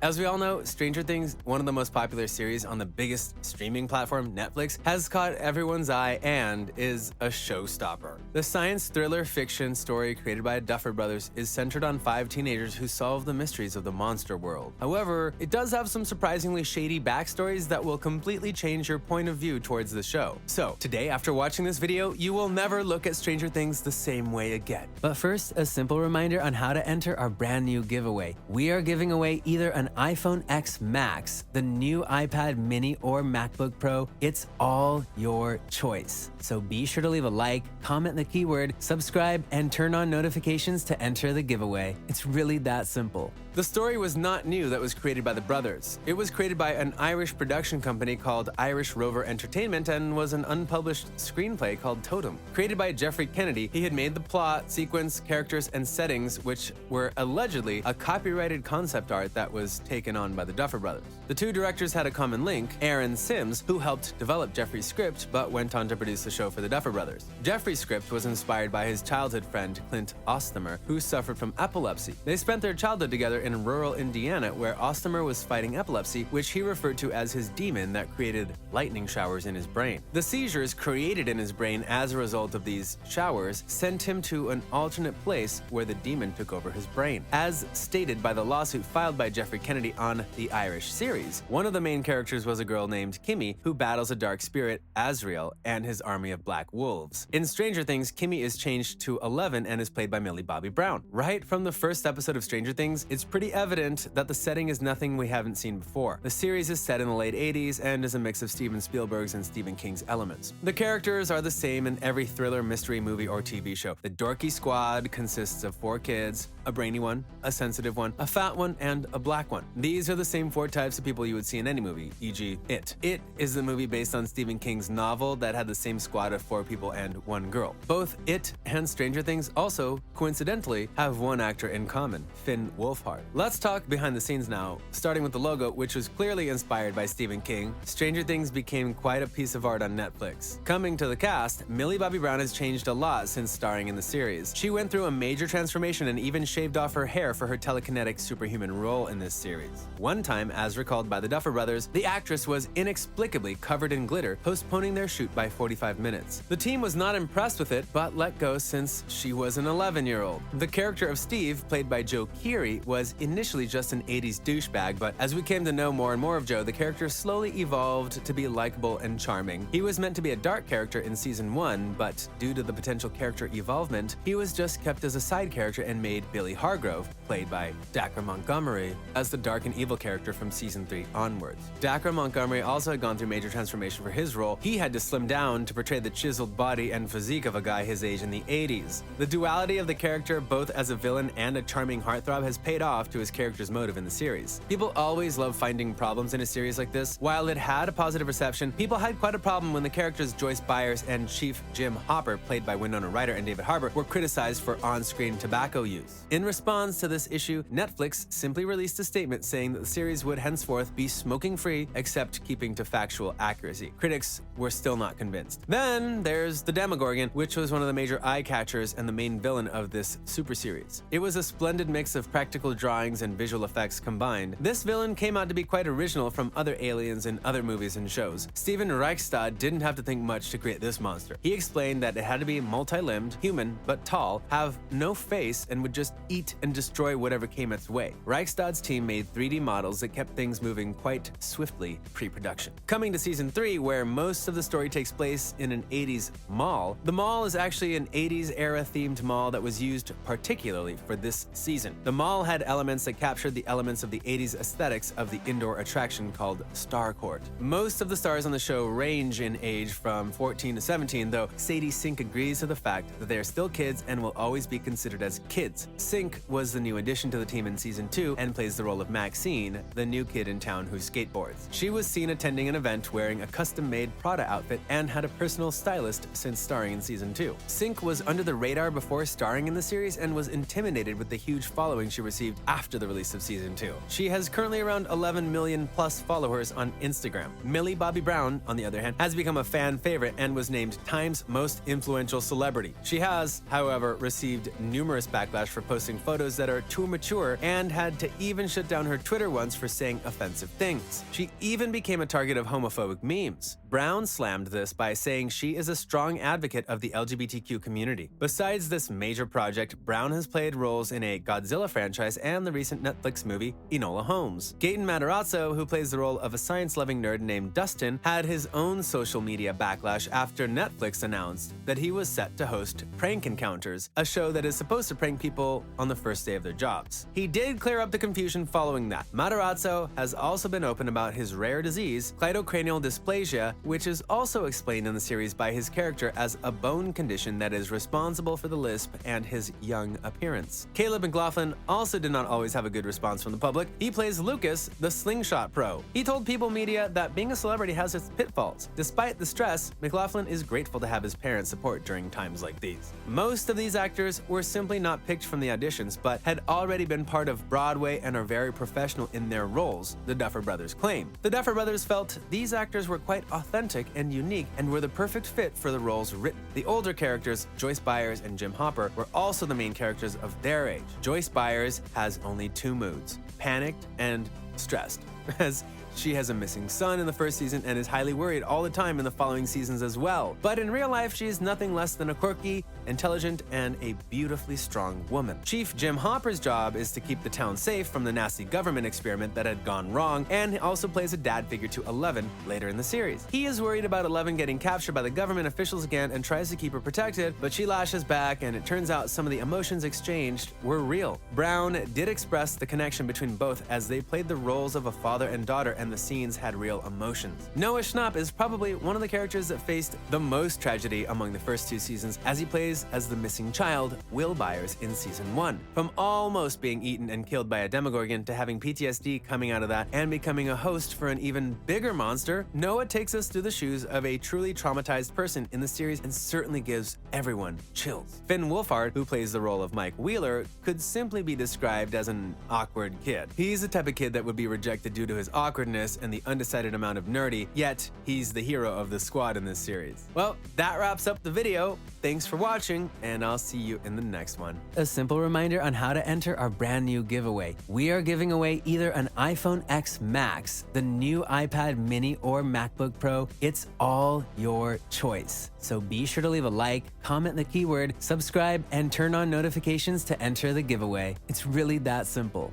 As we all know, Stranger Things, one of the most popular series on the biggest streaming platform, Netflix, has caught everyone's eye and is a showstopper. The science thriller fiction story created by Duffer Brothers is centered on 5 teenagers who solve the mysteries of the monster world. However, it does have some surprisingly shady backstories that will completely change your point of view towards the show. So, today, after watching this video, you will never look at Stranger Things the same way again. But first, a simple reminder on how to enter our brand new giveaway. We are giving away either an iPhone X Max, the new iPad mini, or MacBook Pro. It's all your choice. So be sure to leave a like, comment the keyword, subscribe, and turn on notifications to enter the giveaway. It's really that simple. The story was not new that was created by the brothers. It was created by an Irish production company called Irish Rover Entertainment and was an unpublished screenplay called Totem. Created by Jeffrey Kennedy, he had made the plot, sequence, characters, and settings, which were allegedly a copyrighted concept art that was taken on by the Duffer Brothers. The two directors had a common link, Aaron Sims, who helped develop Jeffrey's script but went on to produce the show for the Duffer Brothers. Jeffrey's script was inspired by his childhood friend Clint Ostomer, who suffered from epilepsy. They spent their childhood together in rural Indiana, where Ostomer was fighting epilepsy, which he referred to as his demon that created lightning showers in his brain. The seizures created in his brain as a result of these showers sent him to an alternate place where the demon took over his brain. As stated by the lawsuit filed by Jeffrey Kennedy on the Irish series, one of the main characters was a girl named Kimmy who battles a dark spirit, Azrael, and his army of black wolves. In Stranger Things, Kimmy is changed to 11 and is played by Millie Bobby Brown. Right from the first episode of Stranger Things, it's pretty evident that the setting is nothing we haven't seen before. The series is set in the late 80s and is a mix of Steven Spielberg's and Stephen King's elements. The characters are the same in every thriller, mystery, movie, or TV show. The dorky squad consists of 4 kids, a brainy one, a sensitive one, a fat one, and a black one. These are the same 4 types of people you would see in any movie, e.g. It. It is the movie based on Stephen King's novel that had the same squad of 4 people and 1 girl. Both It and Stranger Things also, coincidentally, have one actor in common, Finn Wolfhard. Let's talk behind the scenes now, starting with the logo, which was clearly inspired by Stephen King. Stranger Things became quite a piece of art on Netflix. Coming to the cast, Millie Bobby Brown has changed a lot since starring in the series. She went through a major transformation and even shaved off her hair for her telekinetic superhuman role in this series. One time, as recalled by the Duffer Brothers, the actress was inexplicably covered in glitter, postponing their shoot by 45 minutes. The team was not impressed with it, but let go since she was an 11-year-old. The character of Steve, played by Joe Keery, was initially just an 80s douchebag, but as we came to know more and more of Joe, the character slowly evolved to be likable and charming. He was meant to be a dark character in season 1, but due to the potential character evolvement, he was just kept as a side character and made Billy Hargrove, played by Dacre Montgomery, as the dark and evil character from season 3 onwards. Dacre Montgomery also had gone through major transformation for his role. He had to slim down to portray the chiseled body and physique of a guy his age in the 80s. The duality of the character, both as a villain and a charming heartthrob, has paid off to his character's motive in the series. People always love finding problems in a series like this. While it had a positive reception, people had quite a problem when the characters Joyce Byers and Chief Jim Hopper, played by Winona Ryder and David Harbour, were criticized for on-screen tobacco use. In response to this issue, Netflix simply released a statement saying that the series would henceforth be smoking-free, except keeping to factual accuracy. Critics were still not convinced. Then there's the Demogorgon, which was one of the major eye-catchers and the main villain of this super series. It was a splendid mix of practical drawings and visual effects combined. This villain came out to be quite original from other aliens in other movies and shows. Steven Reichstad didn't have to think much to create this monster. He explained that it had to be multi-limbed, human, but tall, have no face, and would just eat and destroy whatever came its way. Reichstad's team made 3D models that kept things moving quite swiftly pre-production. Coming to season 3, where most of the story takes place in an 80s mall, the mall is actually an 80s era themed mall that was used particularly for this season. The mall had elements that captured the elements of the 80s aesthetics of the indoor attraction called Star Court. Most of the stars on the show range in age from 14 to 17, though Sadie Sink agrees to the fact that they are still kids and will always be considered as kids. Sink was the new addition to the team in season 2 and plays the role of Maxine, the new kid in town who skateboards. She was seen attending an event wearing a custom-made Prada outfit and had a personal stylist since starring in season 2. Sink was under the radar before starring in the series and was intimidated with the huge following she received after the release of season 2. She has currently around 11 million plus followers on Instagram. Millie Bobby Brown, on the other hand, has become a fan favorite and was named Time's most influential celebrity. She has, however, received numerous backlash for posting posting photos that are too mature and had to even shut down her Twitter once for saying offensive things. She even became a target of homophobic memes. Brown slammed this by saying she is a strong advocate of the LGBTQ community. Besides this major project, Brown has played roles in a Godzilla franchise and the recent Netflix movie Enola Holmes. Gaten Matarazzo, who plays the role of a science-loving nerd named Dustin, had his own social media backlash after Netflix announced that he was set to host Prank Encounters, a show that is supposed to prank people on the first day of their jobs. He did clear up the confusion following that. Matarazzo has also been open about his rare disease, cleidocranial dysplasia, which is also explained in the series by his character as a bone condition that is responsible for the lisp and his young appearance. Caleb McLaughlin also did not always have a good response from the public. He plays Lucas, the slingshot pro. He told People Media that being a celebrity has its pitfalls. Despite the stress, McLaughlin is grateful to have his parents' support during times like these. Most of these actors were simply not picked from the auditions, but had already been part of Broadway and are very professional in their roles, the Duffer Brothers claim. The Duffer Brothers felt these actors were quite authentic and unique and were the perfect fit for the roles written. The older characters, Joyce Byers and Jim Hopper, were also the main characters of their age. Joyce Byers has only two moods: panicked and stressed, as she has a missing son in the first season and is highly worried all the time in the following seasons as well. But in real life, she is nothing less than a quirky, intelligent, and a beautifully strong woman. Chief Jim Hopper's job is to keep the town safe from the nasty government experiment that had gone wrong, and he also plays a dad figure to Eleven later in the series. He is worried about Eleven getting captured by the government officials again and tries to keep her protected, but she lashes back, and it turns out some of the emotions exchanged were real. Brown did express the connection between both as they played the roles of a father and daughter, and the scenes had real emotions. Noah Schnapp is probably one of the characters that faced the most tragedy among the first two seasons, as he plays as the missing child, Will Byers, in season 1. From almost being eaten and killed by a Demogorgon to having PTSD coming out of that and becoming a host for an even bigger monster, Noah takes us through the shoes of a truly traumatized person in the series and certainly gives everyone chills. Finn Wolfhard, who plays the role of Mike Wheeler, could simply be described as an awkward kid. He's the type of kid that would be rejected due to his awkwardness and the undecided amount of nerdy, yet he's the hero of the squad in this series. Well, that wraps up the video. Thanks for watching, and I'll see you in the next one. A simple reminder on how to enter our brand new giveaway. We are giving away either an iPhone X Max, the new iPad mini, or MacBook Pro. It's all your choice. So be sure to leave a like, comment the keyword, subscribe, and turn on notifications to enter the giveaway. It's really that simple.